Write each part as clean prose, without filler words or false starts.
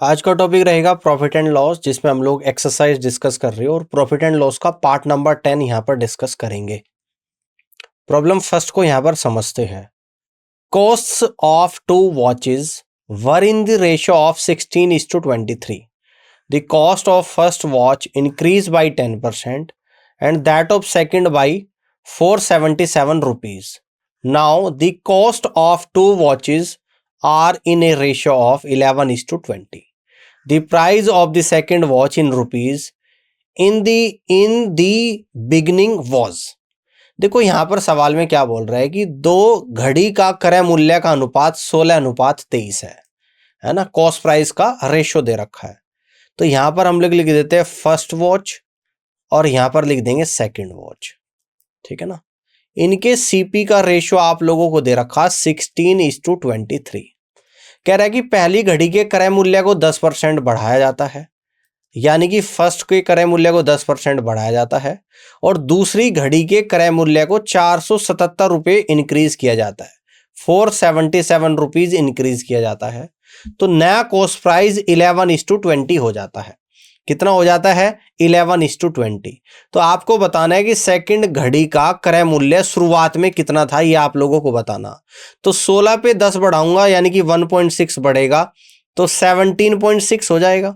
आज का टॉपिक रहेगा प्रॉफिट एंड लॉस, जिसमें हम लोग एक्सरसाइज डिस्कस कर रहे हैं और प्रॉफिट एंड लॉस का पार्ट नंबर 10 यहाँ पर डिस्कस करेंगे। प्रॉब्लम फर्स्ट को यहाँ पर समझते हैं। Cost of two watches were in the ratio of 16:23। The cost of first watch increase by 10% and that of second by 477 rupees. Now the cost of two watches are in a ratio of 11:20. The price of the second watch in rupees in the beginning was। देखो यहां पर सवाल में क्या बोल रहा है कि दो घड़ी का क्रय मूल्य का अनुपात 16:23 है ना। कॉस्ट प्राइस का रेशियो दे रखा है, तो यहां पर हम लोग लिख देते हैं फर्स्ट वॉच और यहां पर लिख देंगे सेकंड वॉच, ठीक है ना। इनके सीपी का रेशियो आप लोगों को दे रखा 16:23। कह रहा है कि पहली घड़ी के क्रय मूल्य को 10% बढ़ाया जाता है, यानी कि फर्स्ट के क्रय मूल्य को 10% बढ़ाया जाता है, और दूसरी घड़ी के क्रय मूल्य को 477 रुपये इंक्रीज किया जाता है, 477 रुपीज इंक्रीज किया जाता है। तो नया कॉस्ट प्राइस 11:20 हो जाता है। कितना हो जाता है? 11:20। तो आपको बताना है कि सेकंड घड़ी का क्रय मूल्य शुरुआत में कितना था, ये आप लोगों को बताना। तो 16 पे 10 बढ़ाऊंगा यानी कि 1.6 बढ़ेगा, तो 17.6 हो जाएगा।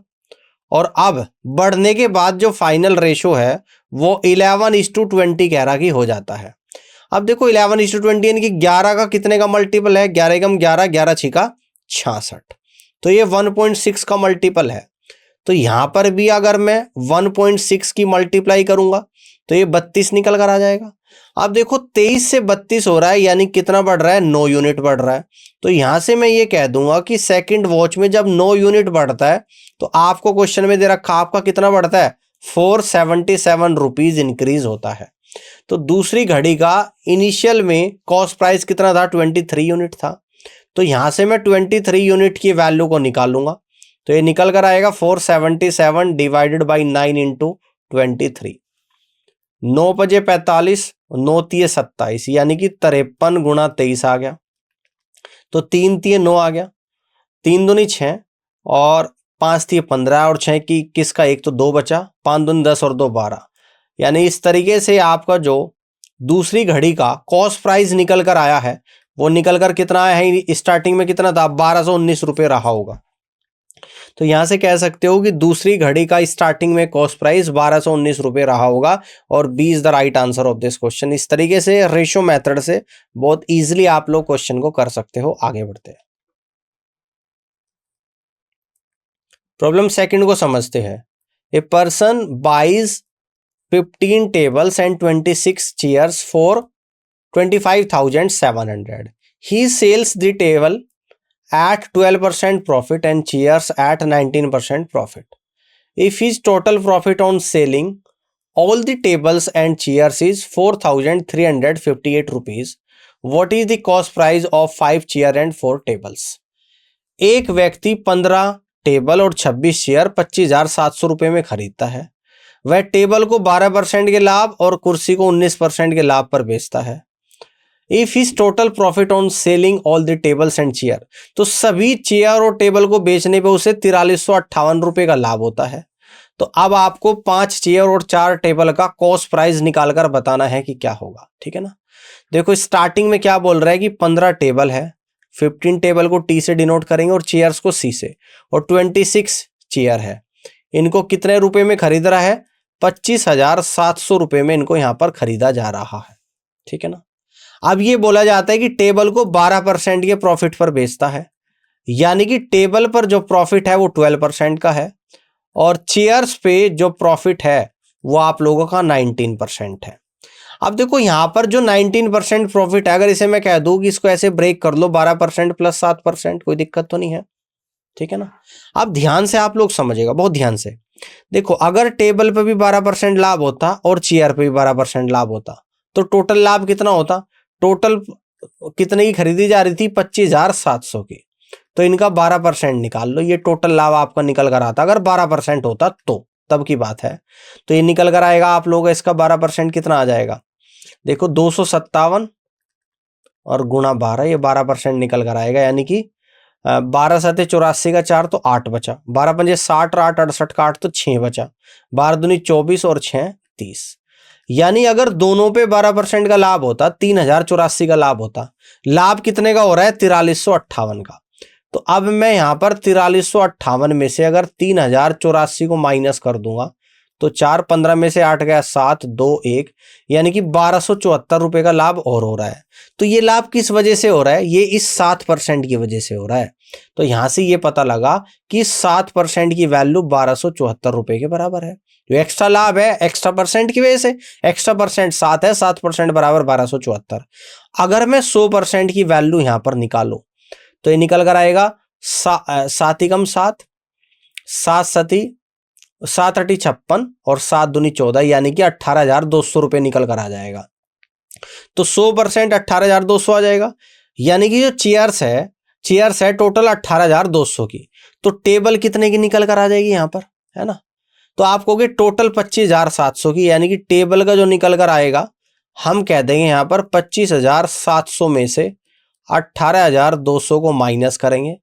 और अब बढ़ने के बाद जो फाइनल रेशो है वो 11:20 कह रहा कि हो जाता है। अब देखो 11:20 यानी कि 11 का कितने का मल्टीपल है? 11 एकम 11, 11 छिका 66, तो ये 1.6 का मल्टीपल है। तो यहां पर भी अगर मैं 1.6 की मल्टीप्लाई करूंगा तो ये 32 निकल कर आ जाएगा। अब देखो 23 से 32 हो रहा है, यानी कितना बढ़ रहा है? 9 यूनिट बढ़ रहा है। तो यहां से मैं ये कह दूंगा कि सेकंड वॉच में जब 9 यूनिट बढ़ता है तो आपको क्वेश्चन में दे रखा आपका कितना बढ़ता है? 477 रुपीज इंक्रीज होता है। तो दूसरी घड़ी का इनिशियल में कॉस्ट प्राइस कितना था? 23 यूनिट था। तो यहां से मैं 23 यूनिट की वैल्यू को निकालूंगा, तो ये निकल कर आएगा 477 डिवाइडेड बाई 9 इंटू 23। 9 बजे 45, 9 तिये 27, यानी कि 53 गुणा 23 आ गया। तो 3 तिये 9 आ गया, 3 दूनी 6 और 5 तिये 15 और 6 की किसका 1 तो 2 बचा, 5 दूनी 10 और 2 12। यानी इस तरीके से आपका जो दूसरी घड़ी का कॉस्ट प्राइस निकल कर आया है वो निकल कर कितना आया है? स्टार्टिंग में कितना था? 1219 रुपये रहा होगा। तो यहां से कह सकते हो कि दूसरी घड़ी का स्टार्टिंग में कॉस्ट प्राइस 1219 रुपये रहा होगा, और B is the right answer of this question. इस तरीके से रेशो मेथड से बहुत इजीली आप लोग क्वेश्चन को कर सकते हो। आगे बढ़ते हैं, प्रॉब्लम सेकंड को समझते हैं। A person buys 15 tables and 26 chairs for 25,700। He sells the table at 12% profit and chairs at 19% profit. If his total profit on selling all the tables and chairs is 4,358 rupees, what is the cost price of 5 chair and 4 tables? एक व्यक्ति 15 table और 26 chair 25,700 रुपये में खरीदता है। वह table को 12% के लाभ और कुर्सी को 19% के लाभ पर बेचता है। If his total profit on selling all the tables and chair, तो सभी चेयर और टेबल को बेचने पे उसे 4358 रुपये का लाभ होता है। तो अब आपको 5 चेयर और 4 टेबल का कॉस्ट प्राइस निकालकर बताना है कि क्या होगा, ठीक है ना। देखो स्टार्टिंग में क्या बोल रहा है कि 15 टेबल है, 15 टेबल को टी से डिनोट करेंगे और चेयर्स को सी से, और 26 चेयर है। इनको कितने रुपए में खरीद रहा है? 25,700 रुपये में इनको यहाँ पर खरीदा जा रहा है, ठीक है ना। अब ये बोला जाता है कि टेबल को 12% के प्रॉफिट पर बेचता है, यानी कि टेबल पर जो प्रॉफिट है वो 12% का है, और चेयर्स पे जो प्रॉफिट है वो आप लोगों का 19% है। अब देखो यहां पर जो 19% प्रॉफिट है, अगर इसे मैं कह दूं कि इसको ऐसे ब्रेक कर लो 12% प्लस 7%, कोई दिक्कत तो नहीं है, ठीक है ना। अब ध्यान से आप लोग समझिएगा, बहुत ध्यान से देखो। अगर टेबल पे भी 12% लाभ होता और चेयर पे भी 12% लाभ होता तो टोटल लाभ कितना होता? टोटल कितने की खरीदी जा रही थी? 25,700 की। तो इनका 12% निकाल लो, ये टोटल लाभ आपका निकल कर आता अगर 12% होता तो, तब की बात है। तो ये निकल कर आएगा आप लोग, इसका 12% कितना आ जाएगा? देखो 257 और गुणा 12, ये 12% निकल कर आएगा, यानी कि 12 सते 84 का 4 तो 8 बचा, 12 पंजे 60 और 8 68 का 8 तो 6 बचा, 12 दूनी 24 और 6 30। यानी अगर दोनों पे 12% का लाभ होता 3084 का लाभ होता। लाभ कितने का हो रहा है? 4358 का। तो अब मैं यहां पर 4358 में से अगर 3084 को माइनस कर दूंगा तो 4 15 में से 8 गया 7 2 1, यानी कि 1274 रुपए का लाभ और हो रहा है। तो ये लाभ किस वजह से हो रहा है? ये इस 7% की वजह से हो रहा है। तो यहां से ये पता लगा कि 7% की वैल्यू 1274 रुपए के बराबर है। जो एक्स्ट्रा लाभ है एक्स्ट्रा परसेंट की वजह से, एक्स्ट्रा परसेंट 7 है, 7% बराबर 1274। अगर मैं 100% की वैल्यू यहां पर निकालू तो ये निकल कर आएगा 7 एकम 7, 7 सती 7 अटी 56 और 7 दूनी 14, यानी कि 18,200 रुपए निकल कर आ जाएगा। तो 100% 18,200 आ जाएगा। यानी कि जो चेयर्स है टोटल 18,200 की, तो टेबल कितने की निकल कर आ जाएगी यहां पर, है ना? तो आप कहोगे टोटल 25,700 की, यानी कि टेबल का जो निकल कर आएगा हम कह देंगे यहां पर 25,700 में से 18,200 को माइनस करेंगे,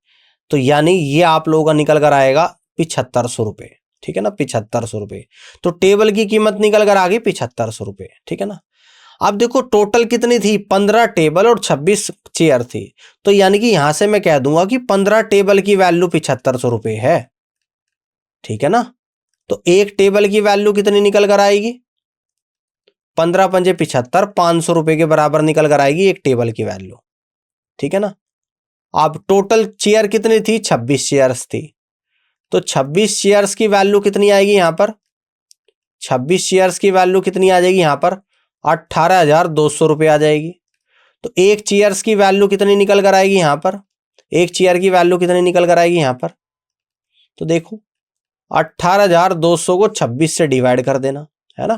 तो यानी ये आप लोगों का निकल कर आएगा 7500 रुपए। ठीक है ना, 7500 रुपए। तो टेबल की कीमत निकल कर आ गई 7500 रुपए। ठीक है ना। अब देखो टोटल कितनी थी? 15 टेबल और 26 चेयर थी, तो यानी कि यहां से मैं कह दूंगा कि 15 टेबल की वैल्यू 7500 रुपए है। ठीक है ना। तो एक टेबल की वैल्यू कितनी निकल कर आएगी? 15 पंजे 75, 500 रुपए के बराबर निकल कर आएगी एक टेबल की वैल्यू। ठीक है ना। अब टोटल चेयर कितनी थी? 26 चेयर्स थी, तो 26 चेयर्स की वैल्यू कितनी आएगी यहां पर? 26 चेयर्स की वैल्यू कितनी आ जाएगी यहां पर? 18,200 रुपए आ जाएगी। तो एक चेयर्स की वैल्यू कितनी निकल कर आएगी यहां पर? एक चेयर की वैल्यू कितनी निकल कर आएगी यहां पर? तो देखो 18,200 को 26 से डिवाइड कर देना, है ना।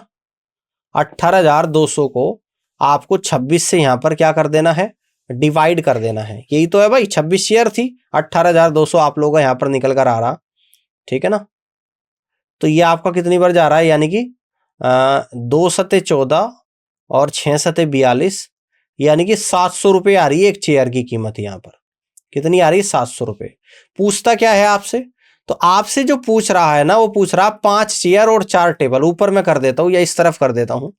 18,200 को आपको 26 से यहां पर क्या कर देना है? डिवाइड कर देना है। यही तो है भाई, 26 शेयर थी, 18,200 आप लोगों का यहां पर निकल कर आ रहा। ठीक है ना। तो ये आपका कितनी बार जा रहा है? यानी कि 2 सते 14 और 6 सते 42, यानी कि 700 रुपए आ रही है एक चेयर की कीमत। यहां पर कितनी आ रही है? 700 रुपए। पूछता क्या है आपसे? तो आपसे जो पूछ रहा है ना, वो पूछ रहा 5 चेयर और 4 टेबल। ऊपर मैं कर देता हूं या इस तरफ कर देता हूं।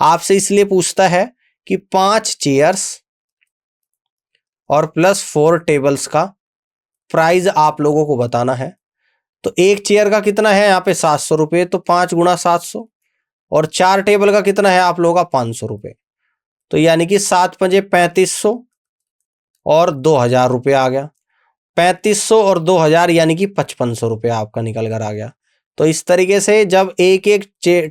आपसे इसलिए पूछता है कि 5 चेयर्स और प्लस 4 टेबल्स का प्राइस आप लोगों को बताना है। तो एक चेयर का कितना है यहाँ पे? 700 रुपए। तो 5 गुणा 700, और 4 टेबल का कितना है आप लोगों का? 500 रुपए। तो यानी कि 7 पंजे 3500 और 2,000 रुपये आ गया। 3500 और 2,000 यानी कि 5500 रुपये आपका निकल कर आ गया। तो इस तरीके से जब एक एक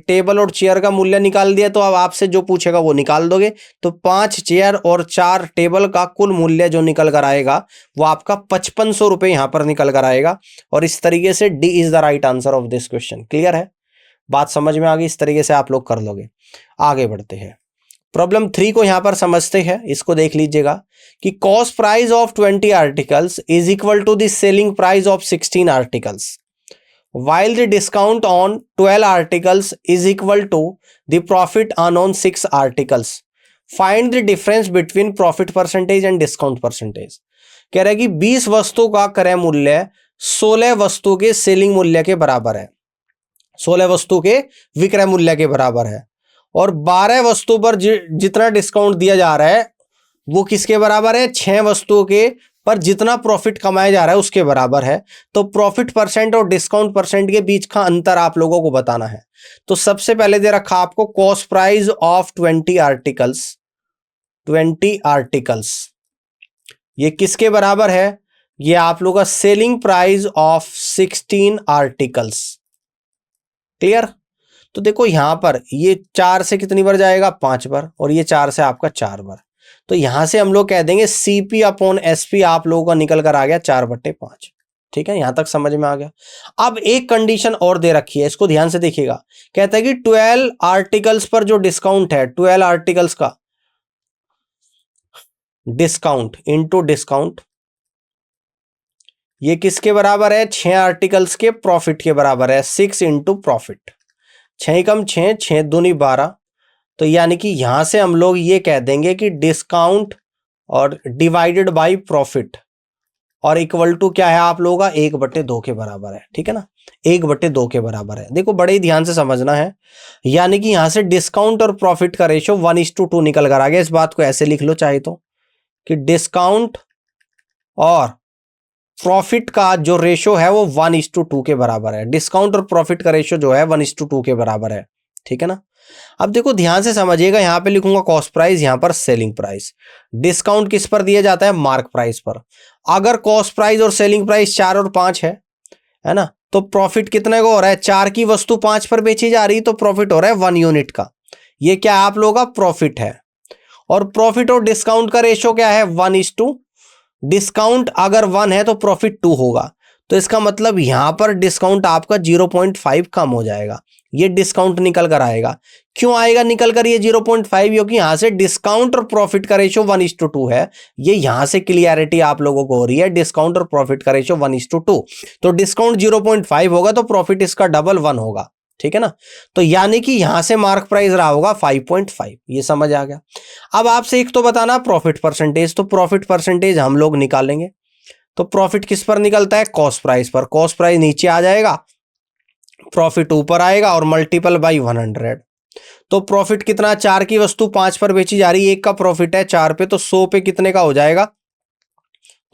टेबल और चेयर का मूल्य निकाल दिया, तो अब आपसे जो पूछेगा वो निकाल दोगे। तो 5 चेयर और 4 टेबल का कुल मूल्य जो निकल कर आएगा वो आपका 5500 रुपये यहां पर निकल कर आएगा। और इस तरीके से D is the right answer of this question. Clear है? बात समझ में आ गई? इस तरीके से आप लोग कर लोगे। आगे बढ़ते हैं, प्रॉब्लम 3 को यहां पर समझते हैं। इसको देख लीजिएगा कि cost price of 20 articles is equal to the selling price of 16 articles, while the discount on 12 articles is equal to the profit on 6 articles. Find the difference between profit percentage and discount percentage. कह रहा है कि 20 वस्तु का क्रय मूल्य 16 वस्तु के सेलिंग मूल्य के बराबर है, 16 वस्तु के विक्रय मूल्य के बराबर है, और 12 वस्तु पर जितना डिस्काउंट दिया जा रहा है वो किसके बराबर है? 6 वस्तुओं के पर जितना प्रॉफिट कमाया जा रहा है उसके बराबर है। तो प्रॉफिट परसेंट और डिस्काउंट परसेंट के बीच का अंतर आप लोगों को बताना है। तो सबसे पहले दे रखा आपको cost price of 20 articles, 20 articles ये किसके बराबर है? ये आप लोगों का selling price of 16 articles. Clear? तो देखो यहां पर ये 4 से कितनी बार जाएगा? 5 बार, और ये 4 से आपका 4 बार। तो यहां से हम लोग कह देंगे सीपी अपॉन एसपी आप लोगों का निकल कर आ गया 4/5। ठीक है, यहां तक समझ में आ गया। अब एक कंडीशन और दे रखी है, इसको ध्यान से देखिएगा। कहता है कि 12 आर्टिकल्स पर जो डिस्काउंट है, 12 आर्टिकल्स का डिस्काउंट इनटू डिस्काउंट, ये किसके बराबर है? 6 आर्टिकल्स के प्रॉफिट के बराबर है। 6 इंटू प्रॉफिट, 6 कम 6, 6 दूनी 12। तो यानी कि यहां से हम लोग ये कह देंगे कि डिस्काउंट और डिवाइडेड बाय प्रॉफिट और इक्वल टू क्या है आप लोगों का 1/2 के बराबर है, ठीक है ना, 1/2 के बराबर है। देखो बड़े ही ध्यान से समझना है, यानी कि यहां से डिस्काउंट और प्रॉफिट का रेशियो 1:2 निकल कर आ गया। इस बात को ऐसे लिख लो चाहे तो, कि डिस्काउंट और प्रॉफिट का जो रेशियो है वो 1:2 के बराबर है। डिस्काउंट और प्रॉफिट का रेशियो जो है 1:2 के बराबर है, ठीक है ना। अब देखो ध्यान से समझिएगा, यहां पे लिखूंगा कॉस्ट प्राइस, यहां पर सेलिंग प्राइस। डिस्काउंट किस पर दिया जाता है? मार्क प्राइस पर। अगर कॉस्ट प्राइस और सेलिंग प्राइस 4 और 5 है ना, तो प्रॉफिट कितने को हो रहा है? 4 की वस्तु 5 पर बेची जा रही, तो प्रॉफिट हो रहा है 1 यूनिट का। ये क्या आप लोगों का प्रॉफिट है। और प्रॉफिट और डिस्काउंट का रेशियो क्या है? 1:2। डिस्काउंट अगर 1 है तो प्रॉफिट 2 होगा, तो इसका मतलब यहां पर डिस्काउंट आपका 0.5 कम हो जाएगा। ये डिस्काउंट निकल कर आएगा। क्यों आएगा निकल कर ये 0.5? क्योंकि यहां से डिस्काउंट और प्रॉफिट का रेशियो 1:2 है। ये यहां से क्लियरिटी आप लोगों को हो रही है, डिस्काउंट और प्रॉफिट का रेशियो 1:2। तो डिस्काउंट 0.5 होगा तो प्रॉफिट इसका डबल 1 होगा, ठीक है ना। तो यानी कि यहां से मार्क प्राइस रहा होगा 5.5। ये समझ आ गया। अब आपसे एक तो बताना प्रॉफिट परसेंटेज, तो प्रॉफिट परसेंटेज हम लोग निकालेंगे। तो प्रॉफिट किस पर निकलता है? कॉस्ट प्राइस पर। कॉस्ट प्राइस नीचे आ जाएगा, प्रॉफिट ऊपर आएगा और मल्टीपल बाई 100। तो प्रॉफिट कितना? 4 की वस्तु 5 पर बेची जा रही है, एक का प्रॉफिट है 4 पे, तो 100 पे कितने का हो जाएगा?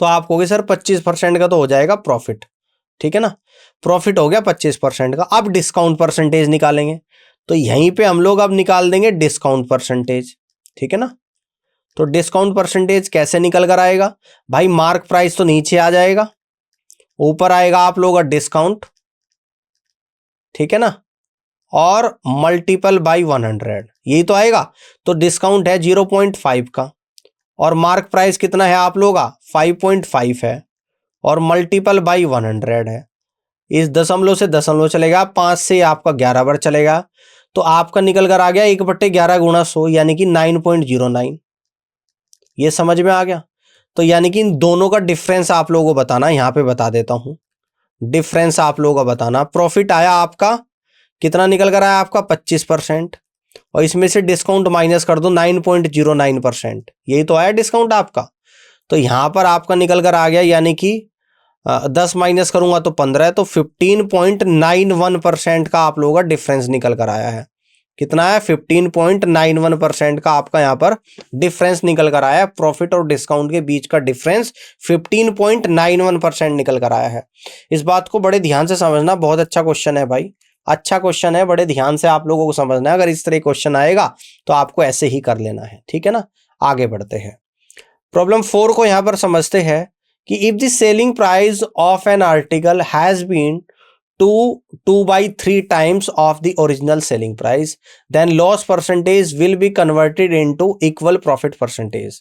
तो आप कहोगे सर 25% का तो हो जाएगा प्रॉफिट, ठीक है ना। प्रॉफिट हो गया 25% का। अब डिस्काउंट परसेंटेज निकालेंगे, तो यहीं पे हम लोग अब निकाल देंगे डिस्काउंट परसेंटेज, ठीक है ना। तो डिस्काउंट परसेंटेज कैसे निकल कर आएगा भाई? मार्क प्राइस तो नीचे आ जाएगा, ऊपर आएगा आप लोग का डिस्काउंट, ठीक है ना, और मल्टीपल बाई 100, यही तो आएगा। तो डिस्काउंट है 0.5 का और मार्क प्राइस कितना है आप लोग का? 5.5 है और मल्टीपल बाई 100 है। इस दशमलव से दशमलव चलेगा, 5 से आपका 11 बार चलेगा, तो आपका निकल कर आ गया 1/11 गुणा 100, यानी कि 9.09। ये समझ में आ गया। तो यानी कि इन दोनों का डिफरेंस आप लोगों को बताना, यहां पे बता देता हूं। डिफरेंस आप लोगों का बताना। प्रॉफिट आया आपका कितना निकल कर आया? आपका 25%, और इसमें से डिस्काउंट माइनस कर दो 9.09%, यही तो आया डिस्काउंट आपका। तो यहां पर आपका निकल कर आ गया, यानी कि 10 माइनस करूंगा तो 15 है, तो 15.91% का आप लोगों का डिफरेंस निकल कर आया है। कितना है? 15.91% का आपका यहां पर डिफरेंस निकल कर आया है। प्रॉफिट और डिस्काउंट के बीच का डिफरेंस 15.91% निकल कर आया है। इस बात को बड़े ध्यान से समझना, बहुत अच्छा क्वेश्चन है भाई, अच्छा क्वेश्चन है, बड़े ध्यान से आप लोगों को समझना है। अगर इस तरह क्वेश्चन आएगा तो आपको ऐसे ही कर लेना है, ठीक है ना। आगे बढ़ते हैं, प्रॉब्लम 4 को यहां पर समझते हैं कि if the selling price of an article has been 2/3 times of the original selling price, then loss percentage will be converted into equal profit percentage.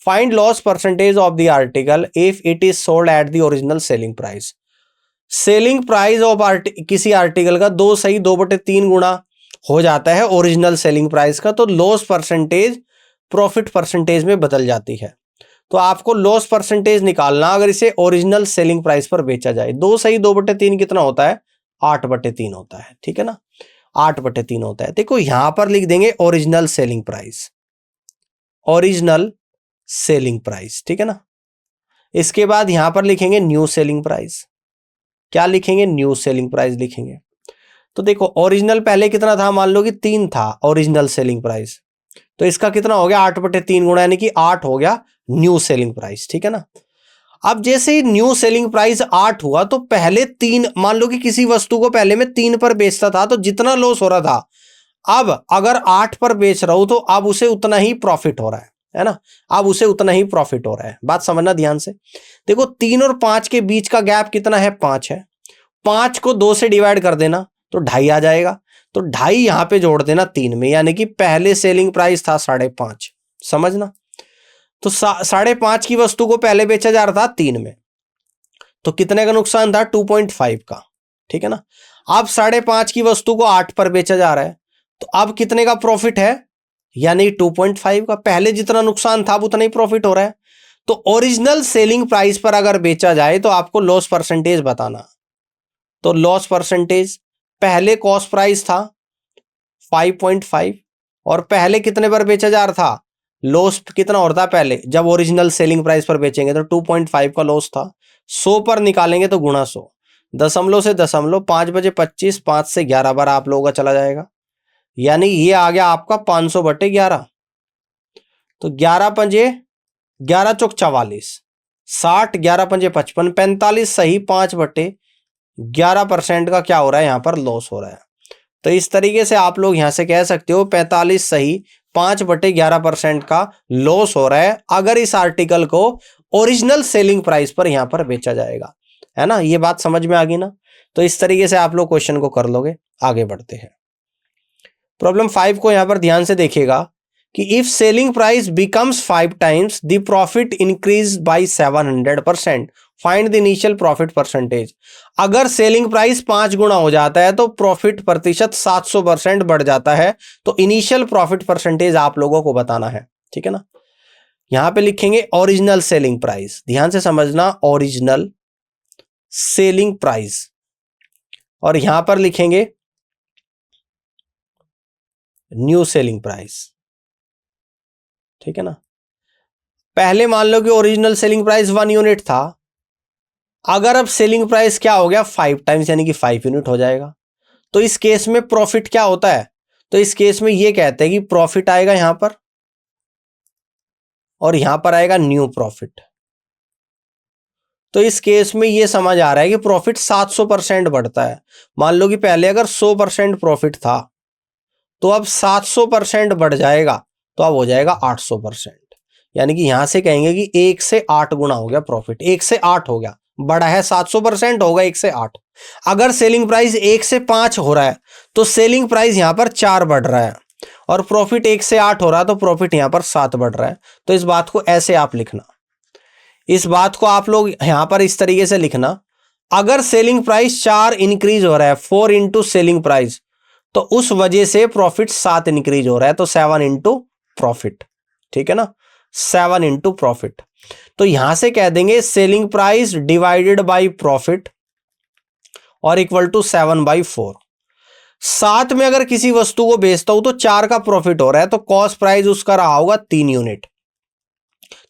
Find loss percentage of the article if it is sold at the original selling price. Selling price of किसी article का 2/3 गुणा हो जाता है original selling price का, तो loss percentage profit percentage में बदल जाती है। तो आपको लॉस परसेंटेज निकालना, अगर इसे ओरिजिनल सेलिंग प्राइस पर बेचा जाए। 2/3 कितना होता है? 8/3 होता है, ठीक है ना, 8/3 होता है। देखो यहां पर लिख देंगे original selling price, original selling price, ठीक है ना। इसके बाद यहां पर लिखेंगे न्यू सेलिंग प्राइस। क्या लिखेंगे? न्यू सेलिंग प्राइस लिखेंगे। तो देखो ओरिजिनल पहले कितना था? मान लो कि 3 था ओरिजिनल सेलिंग प्राइस, तो इसका कितना हो गया? 8/3 गुणा, यानी कि 8 हो गया न्यू सेलिंग प्राइस, ठीक है ना। अब जैसे ही न्यू सेलिंग प्राइस 8 हुआ, तो पहले 3, मान लो कि किसी वस्तु को पहले मैं 3 पर बेचता था, तो जितना लॉस हो रहा था, अब अगर 8 पर बेच रहा हूं तो अब उसे उतना ही प्रॉफिट हो रहा है ना, अब उसे उतना ही प्रॉफिट हो रहा है। बात समझना ध्यान से। देखो 3 और 5 के बीच का गैप कितना है? 5 है। 5 को 2 से डिवाइड कर देना तो 2.5 आ जाएगा, तो 2.5 यहां पे जोड़ देना 3 में, यानी कि पहले सेलिंग प्राइस था 5.5, समझना। तो 5.5 की वस्तु को पहले बेचा जा रहा था 3 में, तो कितने का नुकसान था? 2.5 का, ठीक है ना। अब 5.5 की वस्तु को 8 पर बेचा जा रहा है, तो अब कितने का प्रॉफिट है? यानी 2.5 का। पहले जितना नुकसान था अब उतना ही प्रॉफिट हो रहा है। तो ओरिजिनल सेलिंग प्राइस पर अगर बेचा जाए तो आपको लॉस परसेंटेज बताना। तो लॉस परसेंटेज, पहले कॉस्ट प्राइस था 5.5 और पहले कितने पर बेचा जा रहा था? लॉस कितना होता है पहले जब ओरिजिनल सेलिंग प्राइस पर बेचेंगे तो 2.5 का लॉस था, 100 पर निकालेंगे तो गुणा 100, दशमलव से दशमलव, 5 बजे 25, 5 से 11 बार आप लोगों का चला जाएगा, यानी ये आ गया आपका 500/11। तो 11 पंजे 11 चौक 44, 60, 11 पंजे 55, 45 सही, 5/11% का क्या हो रहा है यहाँ पर लॉस हो रहा है। तो इस तरीके से आप लोग यहां से कह सकते हो 45 सही, 5/11% का लॉस हो रहा है अगर इस आर्टिकल को ओरिजिनल सेलिंग प्राइस पर यहां पर बेचा जाएगा, है ना। ये बात समझ में आ गई ना। तो इस तरीके से आप लोग क्वेश्चन को कर लोगे। आगे बढ़ते हैं। प्रॉब्लम 5 को यहां पर ध्यान से देखिएगा कि if selling price becomes 5 times the profit increase by 700%, find the initial profit percentage. अगर सेलिंग प्राइस 5 गुना हो जाता है तो प्रॉफिट प्रतिशत 700% बढ़ जाता है। तो इनिशियल प्रॉफिट परसेंटेज आप लोगों को बताना है, ठीक है ना। यहां पे लिखेंगे ओरिजिनल सेलिंग प्राइस, ध्यान से समझना, ओरिजिनल सेलिंग प्राइस, और यहां पर लिखेंगे न्यू सेलिंग प्राइस, ठीक है ना। पहले मान लो कि ओरिजिनल सेलिंग प्राइस 1 यूनिट था, अगर अब सेलिंग प्राइस क्या हो गया 5 टाइम्स यानी कि 5 यूनिट हो जाएगा। तो इस केस में प्रॉफिट क्या होता है, तो इस केस में ये कहते हैं कि प्रॉफिट आएगा यहां पर और यहां पर आएगा न्यू प्रॉफिट। तो इस केस में ये समझ आ रहा है कि प्रॉफिट 700% बढ़ता है। मान लो कि पहले अगर 100% प्रॉफिट था तो अब 700% बढ़ जाएगा, तो अब हो जाएगा 800%। यानी कि यहां से कहेंगे कि 1 से 8 गुना हो गया प्रॉफिट, 1 से 8 हो गया, बड़ा है 700% होगा 1 से 8। अगर सेलिंग प्राइस 1 से 5 हो रहा है तो सेलिंग प्राइस यहां पर 4 बढ़ रहा है, और प्रॉफिट 1 से 8 हो रहा है तो प्रॉफिट यहां पर 7 बढ़ रहा है। तो इस बात को ऐसे आप लिखना, इस बात को आप लोग यहां पर इस तरीके से लिखना, अगर सेलिंग प्राइस 4 इंक्रीज हो रहा है, 4 इंटू सेलिंग प्राइस, तो उस वजह से प्रॉफिट 7 इंक्रीज हो रहा है, तो 7 इंटू प्रॉफिट, ठीक है ना, 7 इंटू प्रॉफिट। तो यहां से कह देंगे selling price divided by profit और इक्वल टू 7/4। 7 में अगर किसी वस्तु को बेचता हूं तो 4 का प्रॉफिट हो रहा है, तो कॉस्ट प्राइस उसका रहा होगा 3 यूनिट।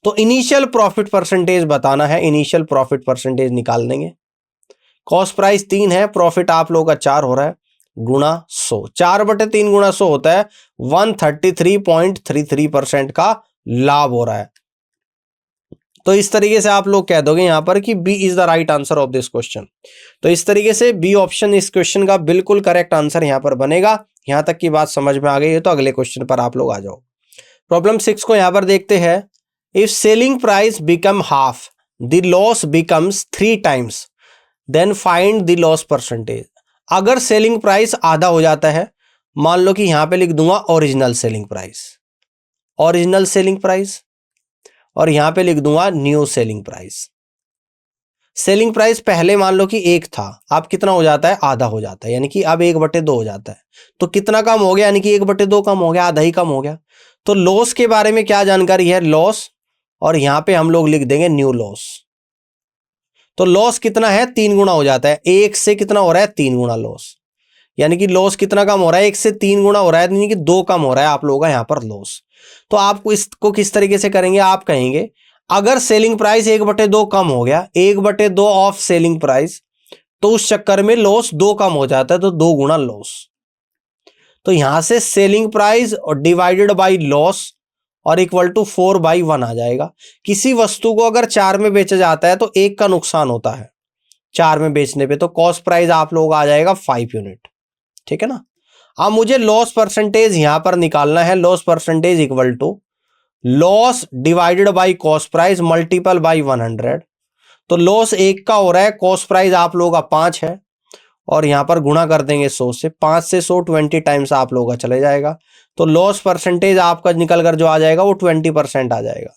तो इनिशियल प्रॉफिट परसेंटेज बताना है, इनिशियल प्रॉफिट परसेंटेज निकाल देंगे। कॉस्ट प्राइस 3 है, प्रॉफिट आप लोगों का 4 हो रहा है, गुणा 100, 4/3 गुणा 100 होता है 133.33% का लाभ हो रहा है। तो इस तरीके से आप लोग कह दोगे यहां पर कि B is the right answer of this question. तो इस तरीके से बी ऑप्शन इस क्वेश्चन का बिल्कुल करेक्ट आंसर यहां पर बनेगा। यहां तक की बात समझ में आ गई है तो अगले क्वेश्चन पर आप लोग आ जाओ। प्रॉब्लम 6 को यहां पर देखते हैं। If selling price become half the loss becomes 3 times then find the loss percentage. अगर सेलिंग प्राइस आधा हो जाता है, मान लो कि यहां पे लिख दूंगा original selling price, original selling price, और यहां पे लिख दूंगा new selling price. Selling price पहले मान लो कि 1 था, अब कितना हो जाता है, आधा हो जाता है, यानी कि अब 1/2 हो जाता है। तो कितना कम हो गया, यानी कि 1/2 कम हो गया, आधा ही कम हो गया। तो लॉस के बारे में क्या जानकारी है, लॉस, और यहां पे हम लोग लिख देंगे न्यू लॉस। तो लॉस कितना है, 3 गुना हो जाता है, 1 से कितना हो रहा है, 3 गुना लॉस, यानी कि लॉस कितना कम हो रहा है, 1 से 3 गुना हो रहा है, यानी कि 2 कम हो रहा है आप लोगों का यहां पर लॉस। तो आपको इसको किस तरीके से करेंगे, आप कहेंगे अगर सेलिंग प्राइस 1/2 कम हो गया, 1/2 ऑफ सेलिंग प्राइस, तो उस चक्कर में लॉस 2 कम हो जाता है, तो 2 गुना लॉस। तो यहां से सेलिंग प्राइस और डिवाइडेड बाई लॉस और इक्वल टू 4/1 आ जाएगा। किसी वस्तु को अगर 4 में बेचा जाता है तो 1 का नुकसान होता है 4 में बेचने पे, तो कॉस्ट प्राइस आप लोग आ जाएगा 5 यूनिट, ठीक है ना। अब मुझे लॉस परसेंटेज यहां पर निकालना है, loss percentage equal to loss divided by cost price multiple by 100। तो लॉस 1 का हो रहा है, कॉस्ट प्राइस आप लोगों का 5 है, और यहां पर गुणा कर देंगे 100 से, 5 से 100 20 टाइम्स आप लोगों का चले जाएगा। तो लॉस परसेंटेज आपका निकल कर जो आ जाएगा वो 20% आ जाएगा।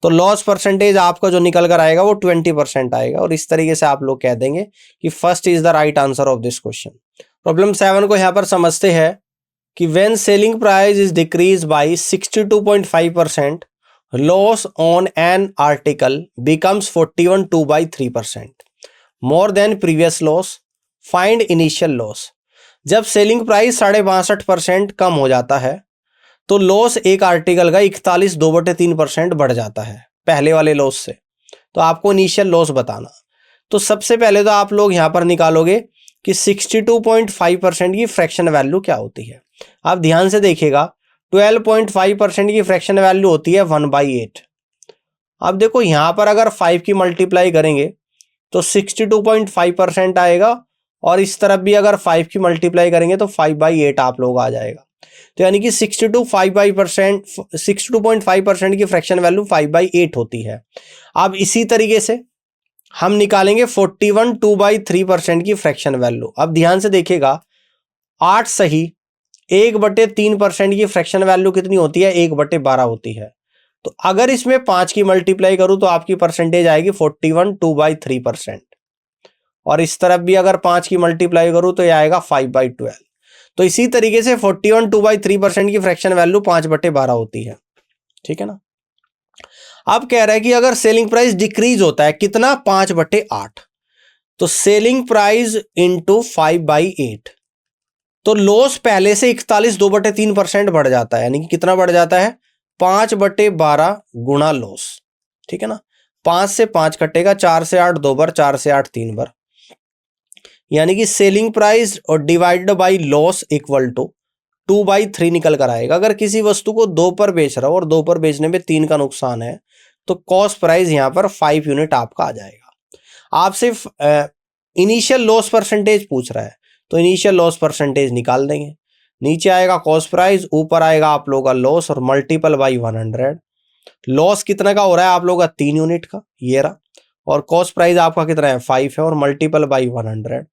तो लॉस परसेंटेज आपका जो निकल कर आएगा वो 20% आएगा, और इस तरीके से आप लोग कह देंगे कि first is the right answer of this question. Problem 7 को यहां पर समझते हैं कि when selling price is decrease by 62.5%, loss on an article becomes 41.2/3% more than previous loss, find initial loss. जब सेलिंग प्राइस 62.5% कम हो जाता है तो लॉस एक आर्टिकल का 41 2/3% बढ़ जाता है पहले वाले लॉस से। तो आपको इनिशियल लॉस बताना। तो सबसे पहले तो आप लोग यहां पर निकालोगे कि 62.5% की फ्रैक्शन वैल्यू क्या होती है। आप ध्यान से देखिएगा 12.5% की फ्रैक्शन वैल्यू होती है 1/8। अब देखो यहां पर अगर 5 की मल्टीप्लाई करेंगे तो 62.5% आएगा, और इस तरफ भी अगर 5 की मल्टीप्लाई करेंगे तो 5/8 आप लोग आ जाएगा। तो यानी कि 62.5% की फ्रैक्शन वैल्यू 5/8 होती है। अब इसी तरीके से हम निकालेंगे 41 2/3% की फ्रैक्शन वैल्यू। अब ध्यान से देखिएगा 8 सही 1/3% की फ्रैक्शन वैल्यू कितनी होती है, 1/12 होती है। तो अगर इसमें 5 की मल्टीप्लाई करूं तो आपकी परसेंटेज आएगी 41 2/3%, और इस तरफ भी अगर 5 की मल्टीप्लाई करूं तो यह आएगा 5/12। तो इसी तरीके से 41 2/3% की फ्रैक्शन वैल्यू 5/12 होती है। ठीक है ना। अब कह रहा है कि अगर सेलिंग प्राइस डिक्रीज होता है कितना, 5/8, तो सेलिंग प्राइस इंटू 5/8, तो लॉस पहले से 41 2/3% बढ़ जाता है। यानी कि कितना बढ़ जाता है, 5/12 गुणा लॉस। ठीक है ना। 5 से 5 कटेगा, 4 से 8 2 बार, 4 से 8 3 बार, यानी कि सेलिंग प्राइस और divided by loss equal to 2/3 निकल कर आएगा। अगर किसी वस्तु को 2 पर बेच रहा हो और 2 पर बेचने में 3 का नुकसान है तो कॉस्ट प्राइस यहां पर 5 यूनिट आपका आ जाएगा। आप सिर्फ इनिशियल लॉस परसेंटेज पूछ रहा है, तो इनिशियल लॉस परसेंटेज निकाल देंगे। नीचे आएगा कॉस्ट प्राइस, ऊपर आएगा आप लोगों का लॉस और मल्टीपल बाई 100। लॉस कितना का हो रहा है आप लोगों का, 3 यूनिट का, ये रहा, और कॉस्ट प्राइस आपका कितना है, 5 है, और मल्टीपल बाई 100।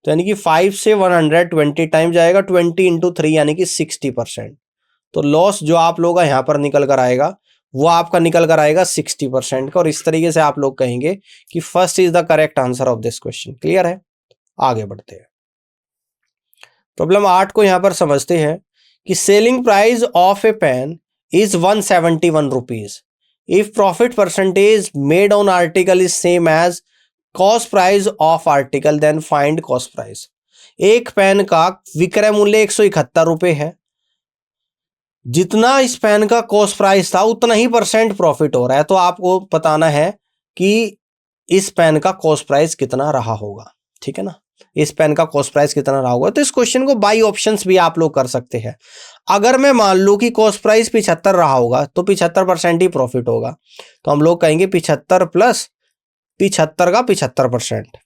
तो यानी कि 5 से 120 टाइम जाएगा, 20 इंटू 3 यानी कि 60%। तो लॉस जो आप लोगों का यहां पर निकल कर आएगा वो आपका निकल कर आएगा 60% का। और इस तरीके से आप लोग कहेंगे कि first is the correct answer of this question. Clear है। आगे बढ़ते हैं। प्रॉब्लम 8 को यहां पर समझते हैं कि selling price of a pen is 171 rupees if profit percentage made on article is same as cost price of article, then find cost price. एक पेन का विक्रय मूल्य 171 रुपए है, जितना इस पेन का कॉस्ट प्राइस था उतना ही परसेंट प्रॉफिट हो रहा है। तो आपको बताना है कि इस पेन का कॉस्ट प्राइस कितना रहा होगा। ठीक है ना, इस पेन का कॉस्ट प्राइस कितना रहा होगा। तो इस क्वेश्चन को बाई ऑप्शंस भी आप लोग कर सकते हैं। अगर मैं मान लूं कि कॉस्ट प्राइस 75 रहा होगा तो 75% ही प्रॉफिट होगा। तो हम लोग कहेंगे 75 प्लस 75 का 75%।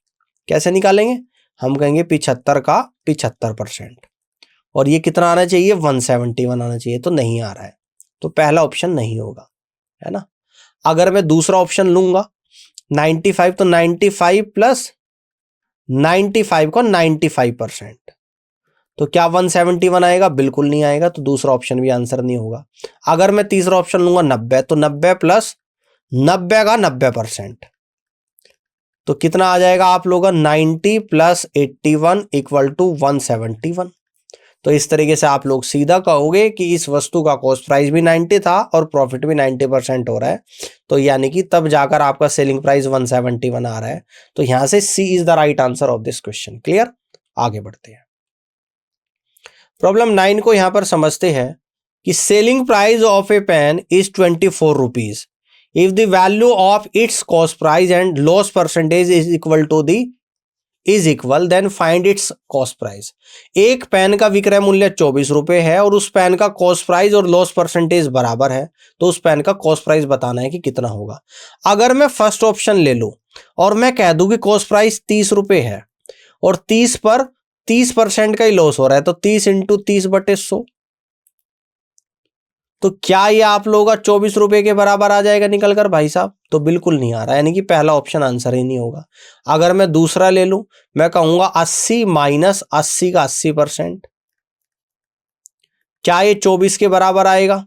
कैसे निकालेंगे, हम कहेंगे 75 का 75%, और ये कितना आना चाहिए, 171 आना चाहिए। तो नहीं आ रहा है, तो पहला ऑप्शन नहीं होगा, है ना। अगर मैं दूसरा ऑप्शन लूंगा 95, तो 95 प्लस 95 का 95%, तो क्या 171 आएगा, बिल्कुल नहीं आएगा। तो दूसरा ऑप्शन भी आंसर नहीं होगा। अगर मैं तीसरा ऑप्शन लूंगा 90, तो 90 प्लस 90 का 90%, तो कितना आ जाएगा आप लोगों का, 90 प्लस 81 इक्वल टू 171। तो इस तरीके से आप लोग सीधा कहोगे कि इस वस्तु का कॉस्ट प्राइस भी 90 था और प्रॉफिट भी 90% हो रहा है। तो यानी कि तब जाकर आपका सेलिंग प्राइस 171 आ रहा है। तो यहां से C is the right answer of this question. Clear. आगे बढ़ते हैं। प्रॉब्लम 9 को यहां पर समझते हैं कि selling price of a pen is 24 rupees if the value of its cost price and loss percentage is equal then find its cost price. एक पेन का विक्रय मूल्य 24 रुपए है और उस पेन का कॉस्ट प्राइस और लॉस परसेंटेज बराबर है, तो उस पेन का कॉस्ट प्राइस बताना है कि कितना होगा। अगर मैं फर्स्ट ऑप्शन ले लूं और मैं कह दूं कि कॉस्ट प्राइस 30 रुपए है और 30 पर 30% का ही लॉस हो रहा है, तो 30 इंटू 30/100, तो क्या ये आप लोगों का 24 रुपए के बराबर आ जाएगा निकल कर भाई साहब, तो बिल्कुल नहीं आ रहा है। यानी कि पहला ऑप्शन आंसर ही नहीं होगा। अगर मैं दूसरा ले लूं, मैं कहूंगा 80 माइनस 80 का 80%, क्या ये 24 के बराबर आएगा,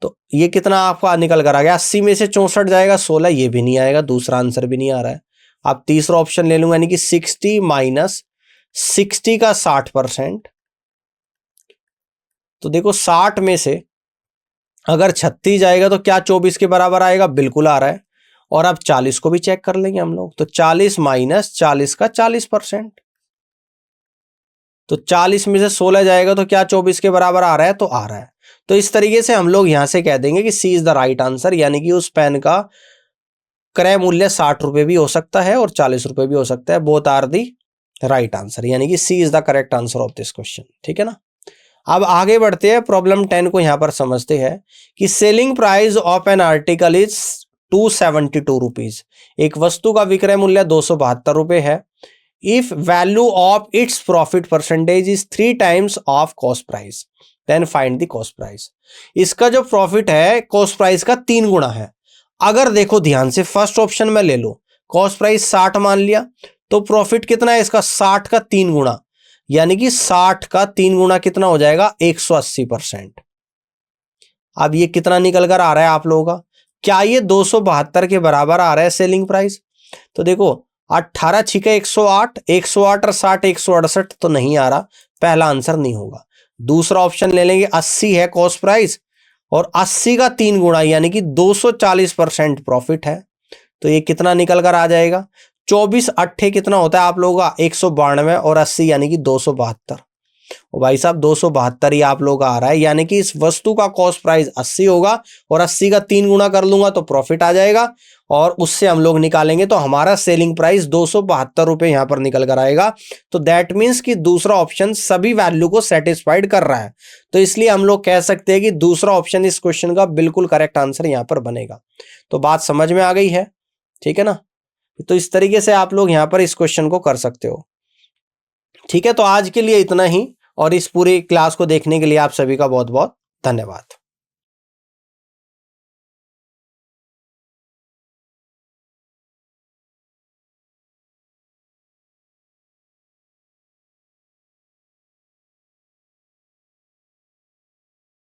तो ये कितना आपका निकल कर आ गया, 80 में से 64 जाएगा 16, ये भी नहीं आएगा, दूसरा आंसर भी नहीं आ रहा है। आप तीसरा ऑप्शन ले लूंगा, यानी कि 60 माइनस 60 का 60%, तो देखो 60 में से अगर 36 जाएगा तो क्या 24 के बराबर आएगा, बिल्कुल आ रहा है। और अब 40 को भी चेक कर लेंगे हम लोग, तो 40 माइनस 40 का 40%, तो 40 में से 16 जाएगा तो क्या 24 के बराबर आ रहा है? तो आ रहा है। तो इस तरीके से हम लोग यहां से कह देंगे कि C is the right answer, यानी कि उस पेन का क्रय मूल्य 60 रुपए भी हो सकता है और 40 रुपए भी हो सकता है। Both are the right answer, यानी कि C is the correct answer of this question. ठीक है ना। अब आगे बढ़ते हैं, प्रॉब्लम 10 को यहां पर समझते हैं कि selling price of an article is 272 rupees. एक वस्तु का विक्रय मूल्य 272 रुपए है। If value of its profit percentage is 3 times of cost price, then find the cost price. इसका जो प्रॉफिट है कॉस्ट प्राइस का 3 गुना है। अगर देखो ध्यान से, फर्स्ट ऑप्शन में ले लो, कॉस्ट प्राइस 60 मान लिया, तो प्रॉफिट कितना है इसका? 60 का 3 गुना, यानी कि 60 का 3 गुना कितना हो जाएगा? 180%। अब ये कितना निकल कर आ रहा है आप लोगों का? क्या ये 272 के बराबर आ रहा है सेलिंग प्राइस? तो देखो 18 छिके 108, 108 और 60 168 तो नहीं आ रहा, पहला आंसर नहीं होगा। दूसरा ऑप्शन ले लेंगे, 80 है कॉस्ट प्राइस और 80 का 3 गुना यानी कि 240% प्रॉफिट है। तो ये कितना निकल कर आ जाएगा? 24 अट्ठे कितना होता है आप लोगों का? 192 और 80 यानी कि 272। और भाई साहब 272 ही आप लोगों का आ रहा है, यानी कि इस वस्तु का कॉस्ट प्राइस 80 होगा और 80 का 3 गुना कर लूंगा तो प्रॉफिट आ जाएगा, और उससे हम लोग निकालेंगे तो हमारा सेलिंग प्राइस 272 रुपए यहां पर निकल कर आएगा। तो दैट मीन्स कि दूसरा ऑप्शन सभी वैल्यू को सेटिस्फाइड कर रहा है। तो इसलिए हम लोग कह सकते हैं कि दूसरा ऑप्शन इस क्वेश्चन का बिल्कुल करेक्ट आंसर यहां पर बनेगा। तो बात समझ में आ गई है? ठीक है ना। तो इस तरीके से आप लोग यहां पर इस क्वेश्चन को कर सकते हो। ठीक है, तो आज के लिए इतना ही, और इस पूरी क्लास को देखने के लिए आप सभी का बहुत बहुत धन्यवाद।